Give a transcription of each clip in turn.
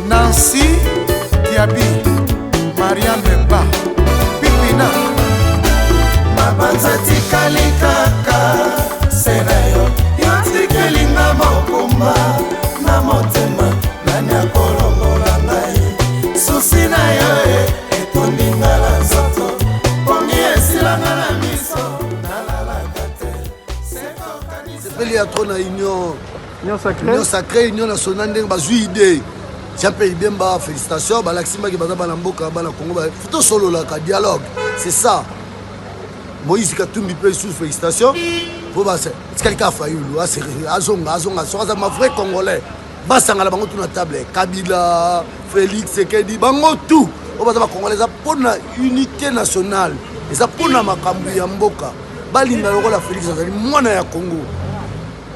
Nancy Diaby, Marianne Bemba, Pipina Mabanzati Kalikaka, Senayo, Yantikelinga Mokumba, Namotema, Nanya Kolongola Nai, Susina Yoe, Etondinga Lanzoto, Pongi Esilanga la Miso, Nalala Kate, Seko Kanisa. Il y a trop d'union. Union sacrée, union nationale, idée. J'appelle bien, félicitations. L'axima qui va dans Mboka, dans Congo, faut solo là, dialogue. C'est ça. Moïse Katumbi peut sous félicitations. Faut passer. C'est quelqu'un a failli. Azonga, ma vrai Congolais. Basanga la bango tout na table. Kabila, Félix, Sekedi, bango tout. On va dire Congolais, ça pour la unité nationale. Et ça pour la makambu ya Mboka. Balinga loko la Félix, azali mwana ya Congo.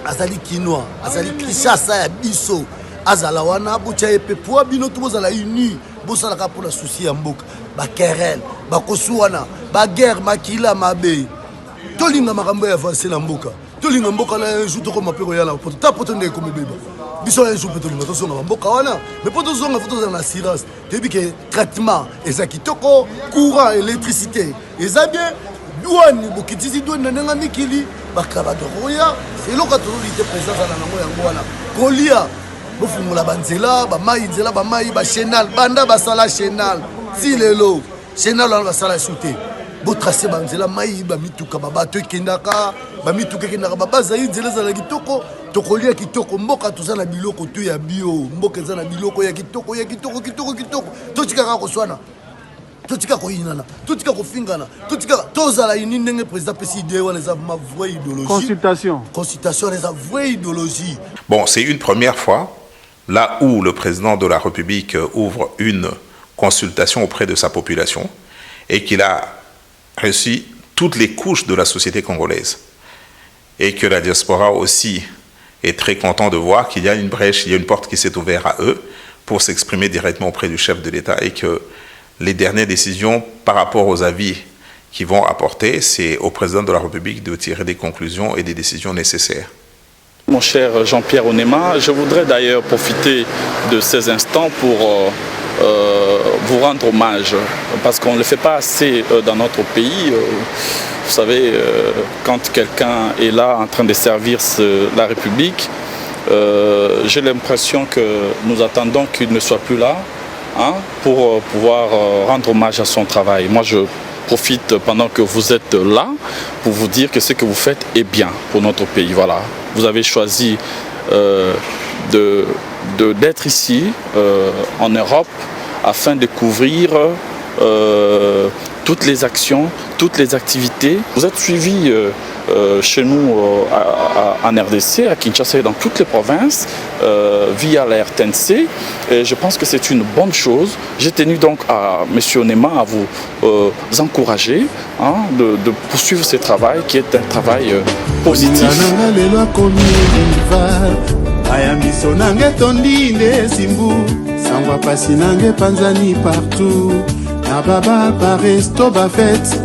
Azali Kinois, azali Kishasa ya biso. Azala wana bocha epe po bino to bozala uni bosala ka pour la souci ya mboka ba querelle ba kosuwana ba guerre makila mabe tolinga makambo ya avancer na mboka tolinga mboka na un jour to ko mapeko ya la poto ta poto ndeko mebeba biso un jour peut tolinga to songa mboka wana mais poto songa photo za na assurance tebi ke traitement ezaki toko courant électricité eza bien douane bokitisi douane na mikili bakaba de roya c'est lo ka to lite présence na nango yango wana kolia bofungula banzela bamai nzela bamai ba chenal banda basala chenal si lelo chenal wana basala shooter bo tracer banzela mai ba mituka babato ekendaka ba mituka ekendaka babaza nzela za kitoko tokolia kitoko mboka tozana biloko to ya bio mboka ezana biloko ya kitoko totika ko swana totika ko inana totika ko fingana totika tozala ini ndenge président PCD wana za ma vraie idéologie consultation les vraie idéologie. Bon, c'est une première fois là où le président de la République ouvre une consultation auprès de sa population et qu'il a reçu toutes les couches de la société congolaise et que la diaspora aussi est très content de voir qu'il y a une brèche, il y a une porte qui s'est ouverte à eux pour s'exprimer directement auprès du chef de l'État et que les dernières décisions par rapport aux avis qu'ils vont apporter, c'est au président de la République de tirer des conclusions et des décisions nécessaires. Mon cher Jean-Pierre Onema, je voudrais d'ailleurs profiter de ces instants pour vous rendre hommage, parce qu'on ne le fait pas assez dans notre pays. Vous savez, quand quelqu'un est là en train de servir la République, j'ai l'impression que nous attendons qu'il ne soit plus là pour pouvoir rendre hommage à son travail. Moi, je profite pendant que vous êtes là pour vous dire que ce que vous faites est bien pour notre pays. Voilà. Vous avez choisi d'être ici en Europe afin de couvrir toutes les actions, toutes les activités. Vous êtes suivi chez nous en RDC, à Kinshasa et dans toutes les provinces via la RTNC. Et je pense que c'est une bonne chose. J'ai tenu donc à M. Onema à vous encourager de poursuivre ce travail qui est un travail positif. Na baba ba resto ba fête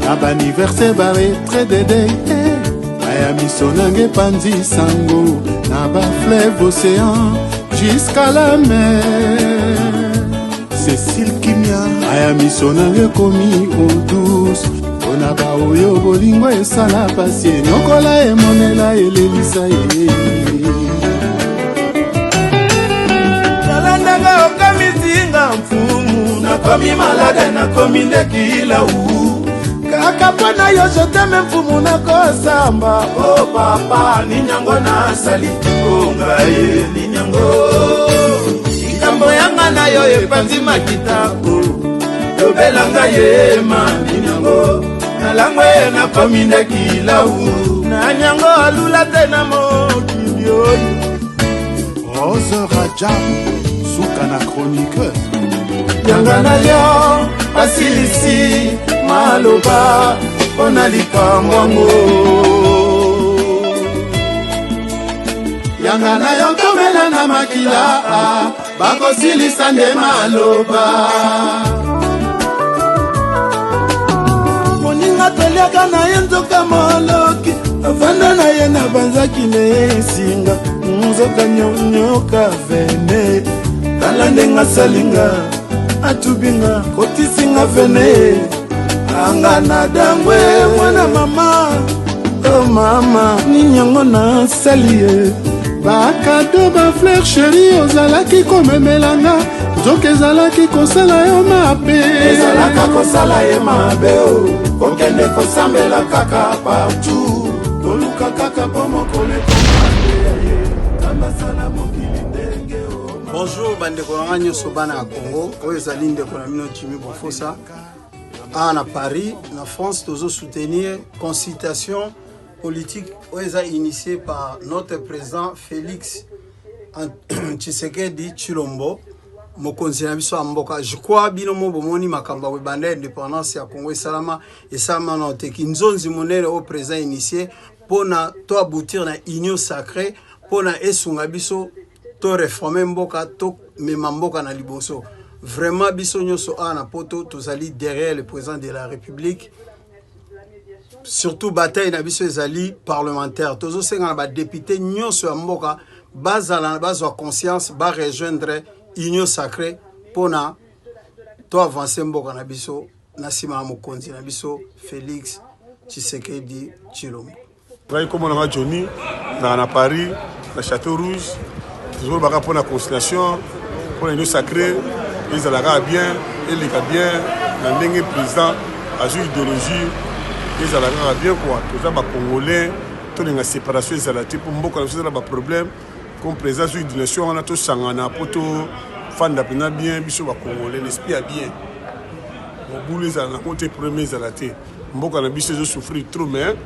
na ba anniversaire ba retraite de aya misonange panzi sango na ba fleuve océan jusqu'à la mer Cécile Kimia aya misonange komi eau douce ona ba oyo bolingo esala pasie nokola emonela elelisa ye talandaga okamizinga mfumu nakomi malade nakomi ndekila u kaka mpona yo joteme mfumu nakosamba o papa ninyango nasali ongaye ninyango likambo yanga na yo epanzi makitako yobelanga yema ninyango nalangwe nakomi ndekila u nanyango alula te na mokili oyo Rose Rajab suka na chroniqueur Yanga na yo, pasili esi maloba mpona likambo yango yanga na yo komela na makila bakosilisa nde maloba moninga toliaka na ye nzoka moloki avanda na ye na banzaki na ye esinga nzoka nyonyoka vene tala ndenga salinga atubinga kotisinga vene anga na dangwe mwana mama oh mama ninyango na sali ye bakado bafleur sheri ozalaki komemelanga nzoka ezalaki kosala yo mabe ezalaka kosala ye mabe o kokende kosambela kaka partout toluka kaka po mokolo ekomabe tambasala mokili ndenge o. Bonjour bandeko nanga nyonso bana ya Congo oyo ezali ndeko na mino Jimmy Bofosa à Paris, en France, nous soutenir consultation politique initiée par notre président Félix Tshisekedi Tshilombo. Je crois que bomoni makamba webanda indépendance ya Congo salama et salama note ki nzonzi monere au président initié pour na to aboutir na union sacrée pour na esunga biso to réformer mboka to memamboka na liboso. Vraiment, biso nyonso ana poto tozali derrière le président de la République. Surtout bataille na biso ezali parlementaire. Tozo senga ba député nyonso ya mboka bazala bazwa conscience ba rejoindre union sacrée pona to avancer mboka na biso na sima mokonzi na biso Félix Tshisekedi Tshilombo. Ngai komona nga Johnny na Paris na Château Rouge. Tozo baka pona conciliation pona union sacrée. Ils ont bien, ils ont bien, le président a joué idéologie, ils ont bien quoi. Tout ça, les Congolais, tout la séparation, ils ont pour beaucoup de problèmes. Comme président joué idéologie, on a tout sangana, pour tout fan d'appena bien, biso les Congolais, l'esprit a bien. Au bout, ils ont côté premier, ils ont raté. Beaucoup de biso ils souffert trop, mais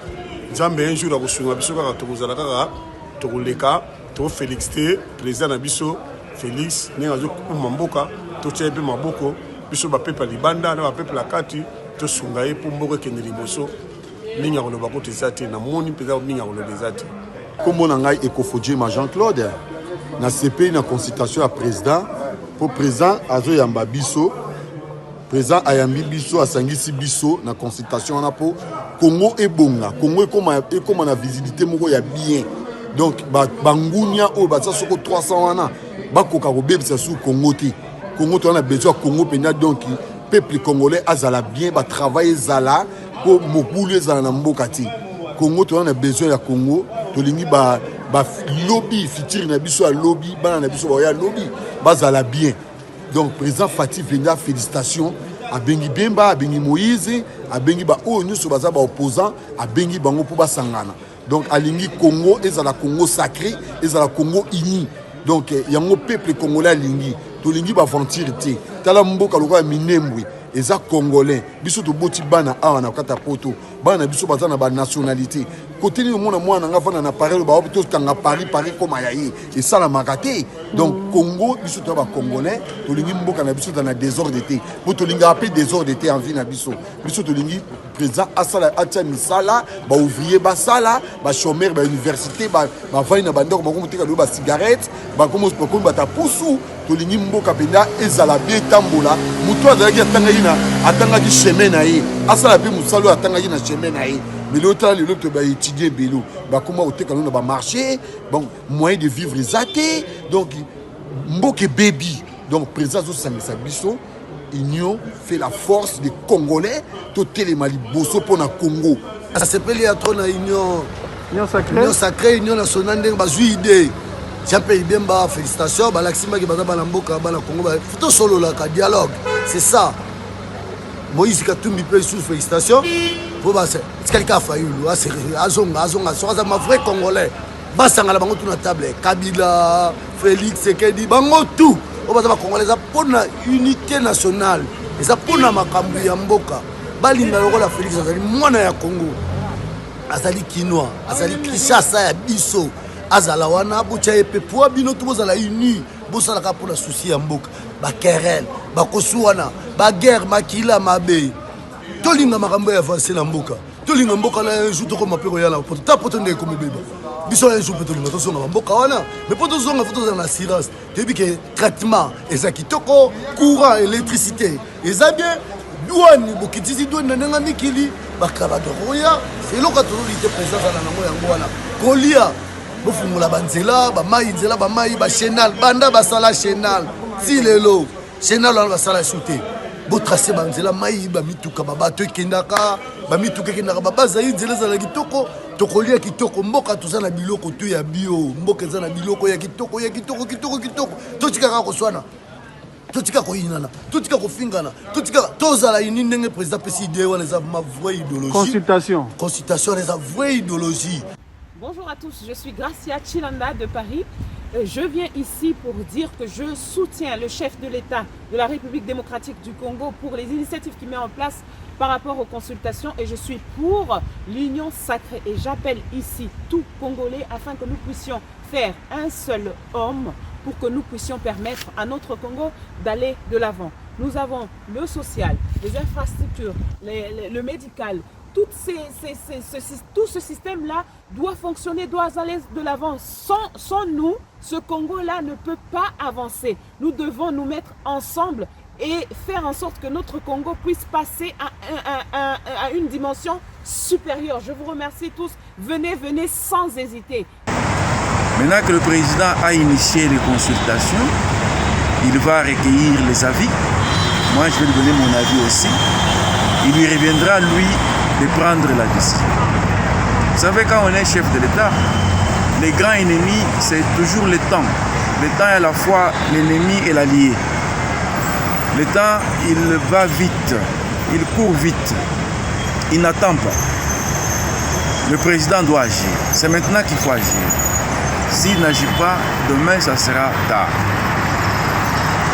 Jambe un jour à Kosunga, biso quand tu vous allez tu vous les cas, tu Félix T, président de biso. Félix, nous avons Mamboka, tout le monde Maboko, biso ba peuple libanda, na ba peuple la kati, to sungaye pour mboka kende liboso. Ninga ko ba kote zati na moni peza ninga ko bezati. Comme on a Ekofodje ma Jean-Claude na CPI na consultation à président pour président azo yamba biso président ayambi biso asangisi biso na consultation na po Congo ebonga Congo comme na visibilité moko ya bien donc bangunya o ba soko 300 wana bakoka kobebisa sous Congo te Congo to na besoin Congo pena donc peuple congolais azala bien ba travailler zala pour mobulu zala na mboka te Congo to na besoin ya Congo to lingi ba lobby futur na biso ya lobby bana na biso ba ya lobby bazala bien donc président Fatih Venda félicitations a bengi Bemba a bengi Moïse a bengi ba o nyuso baza ba opposant a bengi bango pour basangana donc alingi Congo ezala Congo sacré ezala Congo uni. Donc, il y a un peuple congolais lingi, to lingi ba aventure te. Tala mboka loka minembwe, eza congolais. Biso to boti bana awa na kata poto, bana biso baza na ba nationalité. Côté ni mona mwana nga fana na Paris ba opito kanga Paris comme ayayi. Et ça la makate. Donc Congo biso to ba congolais, to lingi mboka na biso dans désordre te. Pour to lingi rappeler désordre te en vie na biso. Biso to lingi président asala atia misala, ba ouvrier ba sala, ba chômeur ba université, ba vai na bandoko ba komuteka ba cigarette. Bakomo bata pusu tolingi mboka penda ezala be tambola mutu azalaki atangaki chemin na ye asala pe musalo atangaki na chemin na ye mais l'autre to ba étudier belo bakoma oteka na ba marché bon moyen de vivre ezate donc mboke baby donc président zo sangisa biso union fait la force des Congolais to telemali boso pona Congo ça s'appelle ya trona union sacrée union nationale ndenge bazui idée Jean-Pierre Bemba, félicitations. Balaxima qui bata balamboka bala Congo. Faut solo là, dialogue. C'est ça. Moïse Katumbi peut sous félicitations. Pour bah c'est quelqu'un a failli. C'est azonga. C'est ma vraie Congolais. Basanga la bango tout na table. Kabila, Félix, Sekedi, bango tout. On va dire Congolais ça pour la unité nationale. Et ça pour la makambu ya mboka. Balinga loko la Félix azali mwana ya Congo. Azali Kinois, azali Kinshasa ya biso. Azala wana bucha epe pour bino tout bozala uni bosala ka pour la souci ya mboka ba querelle ba kosuwana baguerre makila mabe tolinga makambo ya avance na mboka tolinga mboka la un jour toko mapero ya la poto ta poto ndeko komebeba biso un jour tolinga tozonga mboka wana mais poto zonga photo dans l'assurance tebi que traitement ezaki toko courant électricité eza bien douane bokitisi douane nanga mikili bakaba de roya c'est loka tololi te présence na nango yango wana kolia bofungula banzela bamai nzela bamai ba chenal banda basala chenal si lelo chenal wana basala shooter bo tracer banzela mai bamituka babato ekendaka bamituka ekendaka babazai nzela ezala kitoko tokolia kitoko mboka toza na biloko tu ya bio mboka eza na biloko ya kitoko totikaka koswana totika koyinana totika kofingana totika tozala ini ndenge président pesi idée wana eza ma vraie idéologie consultation eza vraie idéologie. Bonjour à tous, je suis Gracia Chilanda de Paris. Je viens ici pour dire que je soutiens le chef de l'État de la République démocratique du Congo pour les initiatives qu'il met en place par rapport aux consultations et je suis pour l'union sacrée et j'appelle ici tout Congolais afin que nous puissions faire un seul homme pour que nous puissions permettre à notre Congo d'aller de l'avant. Nous avons le social, les infrastructures, le médical, tout ce système-là doit fonctionner, doit aller de l'avant. Sans nous, ce Congo-là ne peut pas avancer. Nous devons nous mettre ensemble et faire en sorte que notre Congo puisse passer à une dimension supérieure. Je vous remercie tous. Venez sans hésiter. Maintenant que le président a initié les consultations, il va recueillir les avis. Moi, je vais lui donner mon avis aussi. Il lui reviendra, lui, de prendre la décision. Vous savez, quand on est chef de l'État, les grands ennemis, c'est toujours le temps. Le temps est à la fois l'ennemi et l'allié. Le temps, il va vite, il court vite, il n'attend pas. Le président doit agir. C'est maintenant qu'il faut agir. S'il n'agit pas, demain, ça sera tard.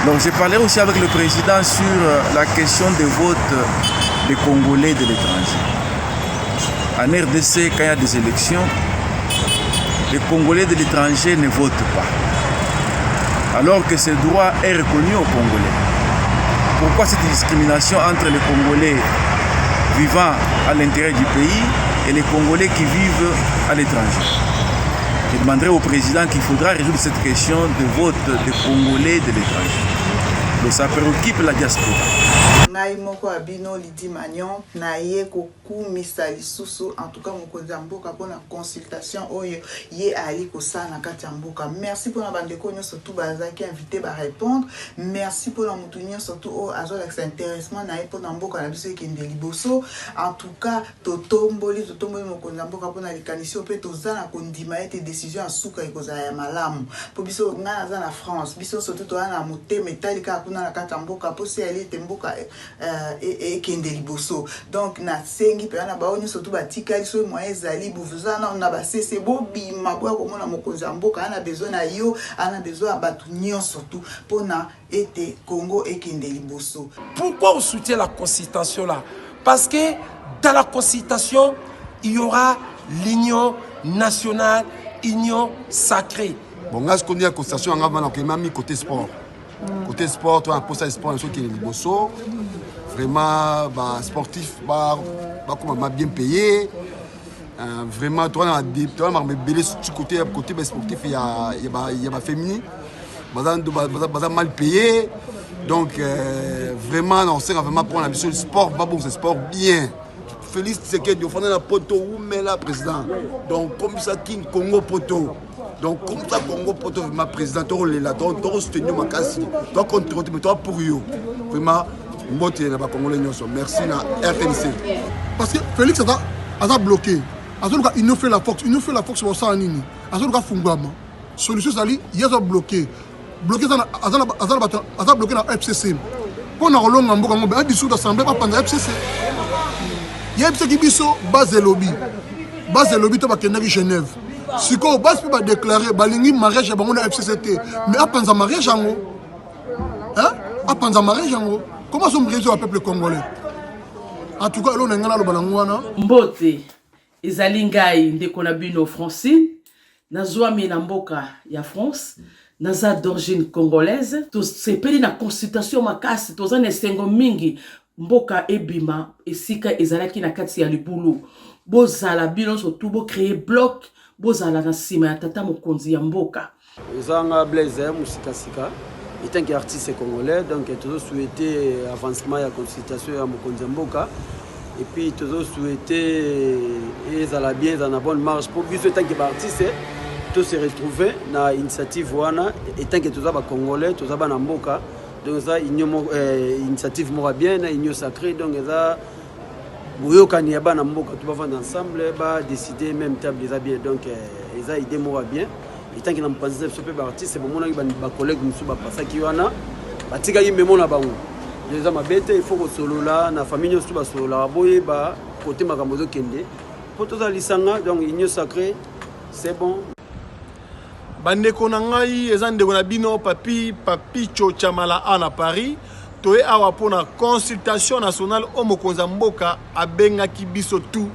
Donc, j'ai parlé aussi avec le président sur la question des votes des Congolais de l'étranger. En RDC, quand il y a des élections, les Congolais de l'étranger ne votent pas. Alors que ce droit est reconnu aux Congolais. Pourquoi cette discrimination entre les Congolais vivant à l'intérieur du pays et les Congolais qui vivent à l'étranger? Je demanderai au président qu'il faudra résoudre cette question de vote des Congolais de l'étranger. Donc ça préoccupe la diaspora. Ngai moko abino Lidi Magnon na ye kokumisa lisusu en tout cas mokonzi ya mboka mpona consultation oyo ye ali kosala na kati ya mboka. Merci mpona bandeko nyonso tu bazalaki invité barépondre. Merci mpona motu nyonso tu oyo azolakisa intéressement na ye mpona mboka na biso ekende liboso. En tout cas totomboli mokonzi ya mboka mpona likanisi oyo mpe toza na kondima ete décision ya suka ekozala ya malamu mpo biso ngai naza na France biso sotu toza na motema etali kaka kuna na kati ya mboka mpo se ali ete mboka ekende liboso. Donc na sengi pe na baoni surtout batikali so moyen ezali buvuzana na basese bobima boya komona mokonzi ya mboka ana besoin na yo ana besoin batu nyonso surtout pona ete Congo ekende liboso. Pourquoi on soutient la consultation là? Parce que dans la consultation il y aura l'union nationale, union sacrée. Bon, là, ce qu'on dit à la consultation, on a mis côté sport. Côté sport, on a posé le sport, qui est liboso. Vraiment, bah, sportif, bah, bien payé. Vraiment, toi, on a belé sur côté sportif, il y a féminin. Mal payé. Donc, vraiment, on sait vraiment pour la mission du sport, bah, bon, c'est sport bien. Félix Tshisekedi, on a la poto, où met la président. Donc, comme ça, King Congo poto. Donc, comme ça, Congo poto, ma président, tu as soutenu ma casse, tu as contrôlé, mais tu as pour eux. Vraiment, merci na RTNC. Parce que Félix a bloqué. Il nous fait la force pour ça. Il a fait solution, il a bloqué. Bloqué dans la FCC. Pour nous, a dissous l'Assemblée pendant la FCC. Il y a FCC base de lobby. Base de lobby, tu vas Genève. Si on va déclarer balingi mariage à FCCT, mais à penser mariage en haut. Comment sont réseau au peuple congolais? En tout cas, on a un balangwana. Mbote, ezali ngai ndeko na bino Francine, nazwami na mboka ya France, naza d'origine congolaise tosepeli na consultation makasi toza na esengo mingi mboka ebima esika ezalaki na kati ya libulu bozala bino surtout bocreye bloc bozala na nsima ya tata mokonzi ya mboka ezanga Blaise musikasika étant qu'artiste congolais donc toujours souhaité avancement ya consultation ya mokonzi ya mboka et puis toujours souhaité ezala bien dans la bonne marche pour biso étant que artiste tous se retrouver na initiative wana étant que tous ba congolais tous ba na mboka donc ça initiative mora bien na union sacrée donc ça boyokani ya ba na mboka tout ba vendre ensemble ba décider même table les bien donc ça idée mora bien étant que na mpanzi ce peu artiste c'est bon na ba collègue musu ba passa ki wana batika yi memo na bango les ma bête il faut que solo là na famille nyonso ba solo la boye ba côté makambo zo kende pour tous alisanga donc union sacrée c'est bon. Bandeko na ngai eza ndeko na bino papi Chamala à Paris toye awa pona consultation nationale o mokonza mboka abengaki biso tout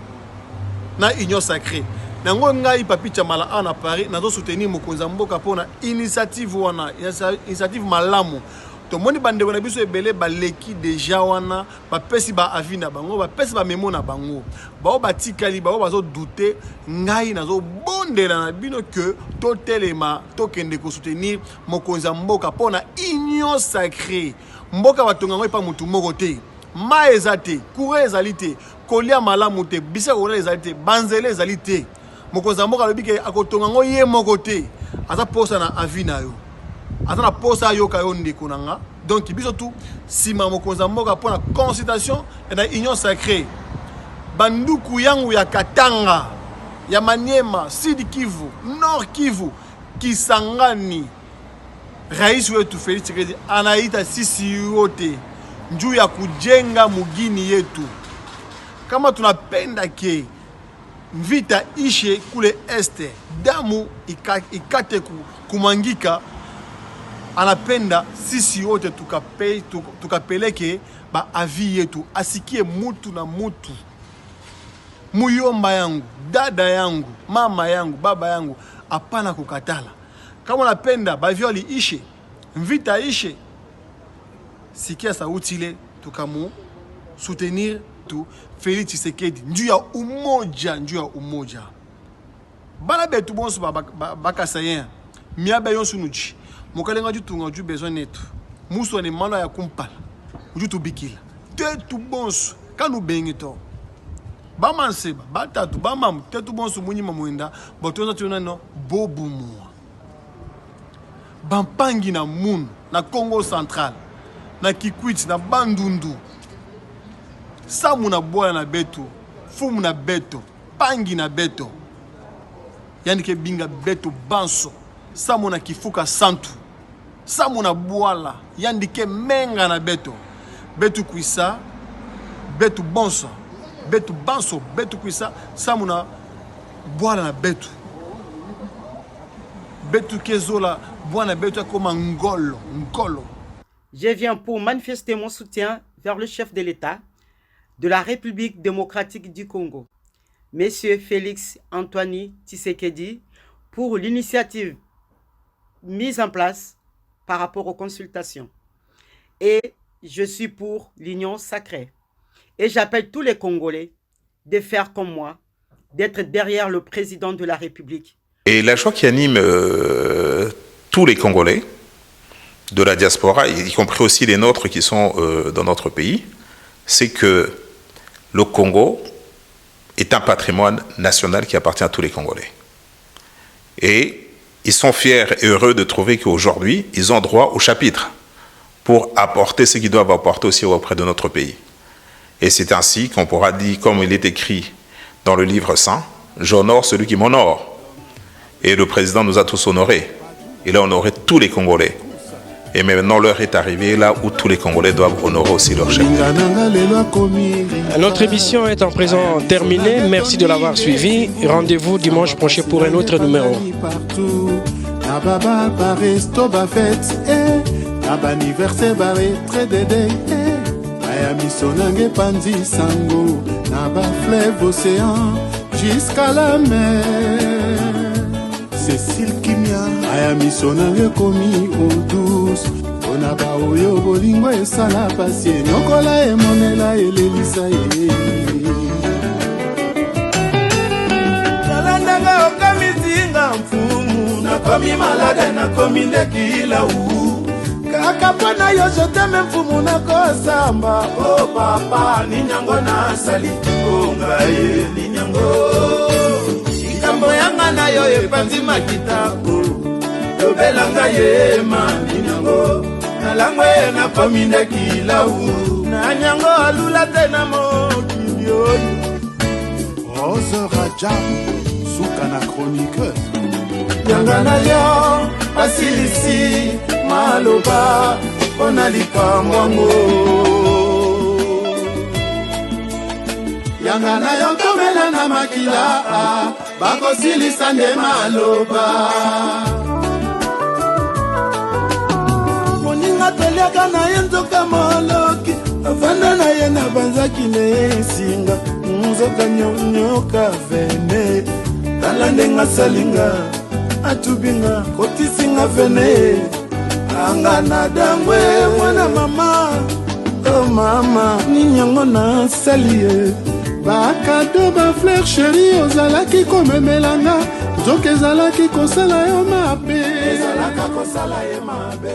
na union sacrée nango ngai papi Chamala à Paris nazo soutenir mokonza mboka pona initiative wana initiative malamu to moni bandeko na biso ebele baleki déjà wana bapesi ba avis na bango bapesi ba memo na bango bao batikali bao bazo douter ngai nazo bondela na bino que to telema to kende ko soutenir mokonza mboka pona union sacrée mboka batonga ngo pa mutu moko te ma ezate courant ezalité kolia malamu te bisa kolia ezalité banzele ezalité mokonza mboka lobi ke akotonga ngo ye moko te aza posa na avis na yo atana posa yoka yo ndeko nanga donc biso tout sima mokonza mboka pona consultation na union sacrée banduku yangu ya Katanga ya Maniema Sud Kivu Nord Kivu Kisangani rais wetu Félix Tshisekedi anaita sisi yote njuu ya kujenga mugini yetu kama tunapenda ke vita ishe kule este damu ikate kumangika anapenda sisi wote tukapeleke ba avi yetu asikie mutu na mutu muyomba yangu dada yangu mama yangu baba yangu apana kukatala kama unapenda ba violi ishe vita ishe sikia sauti ile tukamu soutenir tu Félix Tshisekedi njuu ya umoja bana betu bonso bakasayen miabe yonsu nuchi mokalenga jutunga ju besoin netu muso ne mano ya kumpala jutu bikila tetu bonso kanu bengito bamanseba batatu bamam tetu bonso munyima mwenda botonza tuna no bobumu bampangi na mun na Congo central na Kikwit na Bandundu samu na boya na beto fumu na beto pangi na beto yani ke binga beto banso samu na Kifuka santu samu na boala yani ke menga na beto betu kuisa betu bonso betu banso betu kuisa samu na boala na betu betu kezola boana betu comme ngolo. Je viens pour manifester mon soutien vers le chef de l'État de la République démocratique du Congo, Monsieur Félix Antoine Tshisekedi, pour l'initiative mise en place par rapport aux consultations. Et je suis pour l'union sacrée. Et j'appelle tous les Congolais de faire comme moi, d'être derrière le président de la République. Et la joie qui anime tous les Congolais de la diaspora, y compris aussi les nôtres qui sont dans notre pays, c'est que le Congo est un patrimoine national qui appartient à tous les Congolais. Et ils sont fiers et heureux de trouver qu'aujourd'hui, ils ont droit au chapitre pour apporter ce qu'ils doivent apporter aussi auprès de notre pays. Et c'est ainsi qu'on pourra dire, comme il est écrit dans le livre saint, « J'honore celui qui m'honore ». Et le président nous a tous honorés. Il a honoré tous les Congolais. Et maintenant, l'heure est arrivée là où tous les Congolais doivent honorer aussi leur chef. Notre émission est en présent terminée. Merci de l'avoir suivi. Rendez-vous dimanche prochain pour un autre numéro. Jusqu'à la mer. Cécile Kimia aya miso nanga ekomi odus mpona baoyo bolingo esala pasi enyokola emonela elelisa ye nalandanga okamitinga mfumu nakomi malade nakomi ndekilau kaka mpona yo joteme mfumu nakosamba o papa ninyango nasali ongaye ninyango likambo yanga na yo epanzi makitako tobelanga ye maninyango nalango ye nakomi ndekilau na nyango alula te na mokili oyo Rose Rajab suka na chroniqueuse yanga na yo basilisi maloba mpona likamwango yanga na yo komela na makila bakosilisa nde maloba moninga toliaka na ye nzoka moloki avanda na ye na banzaki na ye esinga nzoka nyonyoka vene tala ndenga salinga atubinga kotisinga vene anga na dangwe mwana mama oh mama ninyango na salie bakado bafleur sheri ozalaki komemelanga nzoka ezalaki kosala yo mabe ezalaka kosala ye mabe